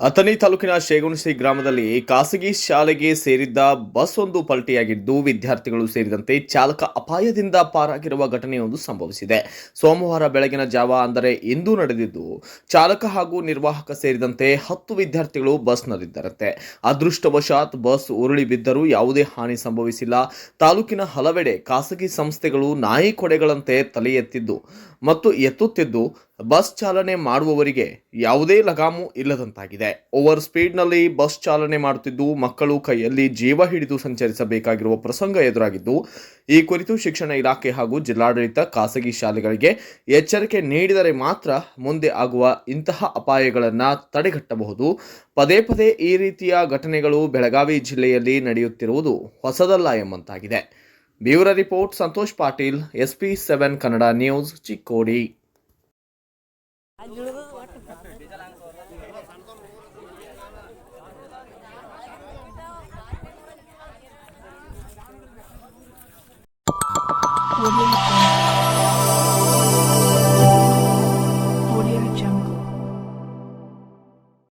ಅಥಣಿ ತಾಲೂಕಿನ ಶೇಗುಣಸಿ ಗ್ರಾಮದಲ್ಲಿ ಖಾಸಗಿ ಶಾಲೆಗೆ ಸೇರಿದ್ದ ಬಸ್ ಒಂದು ಪಲ್ಟಿಯಾಗಿದ್ದು ವಿದ್ಯಾರ್ಥಿಗಳು ಸೇರಿದಂತೆ ಚಾಲಕ ಅಪಾಯದಿಂದ ಪಾರಾಗಿರುವ ಘಟನೆಯೊಂದು ಸಂಭವಿಸಿದೆ. ಸೋಮವಾರ ಬೆಳಗಿನ ಜಾವ ಅಂದರೆ ಇಂದು ನಡೆದಿದ್ದು, ಚಾಲಕ ಹಾಗೂ ನಿರ್ವಾಹಕ ಸೇರಿದಂತೆ 10 ವಿದ್ಯಾರ್ಥಿಗಳು ಬಸ್ನಲ್ಲಿದ್ದರಂತೆ. ಅದೃಷ್ಟವಶಾತ್ ಬಸ್ ಉರುಳಿ ಬಿದ್ದರೂ ಯಾವುದೇ ಹಾನಿ ಸಂಭವಿಸಿಲ್ಲ. ತಾಲೂಕಿನ ಹಲವೆಡೆ ಖಾಸಗಿ ಸಂಸ್ಥೆಗಳು ನಾಯಿ ಕೊಡೆಗಳಂತೆ ತಲೆ ಎತ್ತುತ್ತಿದ್ದು ಬಸ್ ಚಾಲನೆ ಮಾಡುವವರಿಗೆ ಯಾವುದೇ ಲಗಾಮು ಇಲ್ಲದಂತಾಗಿದೆ. ಓವರ್ ಸ್ಪೀಡ್ನಲ್ಲಿ ಬಸ್ ಚಾಲನೆ ಮಾಡುತ್ತಿದ್ದು ಮಕ್ಕಳು ಕೈಯಲ್ಲಿ ಜೀವ ಹಿಡಿದು ಸಂಚರಿಸಬೇಕಾಗಿರುವ ಪ್ರಸಂಗ ಎದುರಾಗಿದ್ದು, ಈ ಕುರಿತು ಶಿಕ್ಷಣ ಇಲಾಖೆ ಹಾಗೂ ಜಿಲ್ಲಾಡಳಿತ ಖಾಸಗಿ ಶಾಲೆಗಳಿಗೆ ಎಚ್ಚರಿಕೆ ನೀಡಿದರೆ ಮಾತ್ರ ಮುಂದೆ ಆಗುವ ಇಂತಹ ಅಪಾಯಗಳನ್ನು ತಡೆಗಟ್ಟಬಹುದು. ಪದೇ ಪದೇ ಈ ರೀತಿಯ ಘಟನೆಗಳು ಬೆಳಗಾವಿ ಜಿಲ್ಲೆಯಲ್ಲಿ ನಡೆಯುತ್ತಿರುವುದು ಹೊಸದಲ್ಲ ಎಂಬಂತಾಗಿದೆ. Bureau report Santosh Patil, SP7 Kannada news, Chikkodi. Audio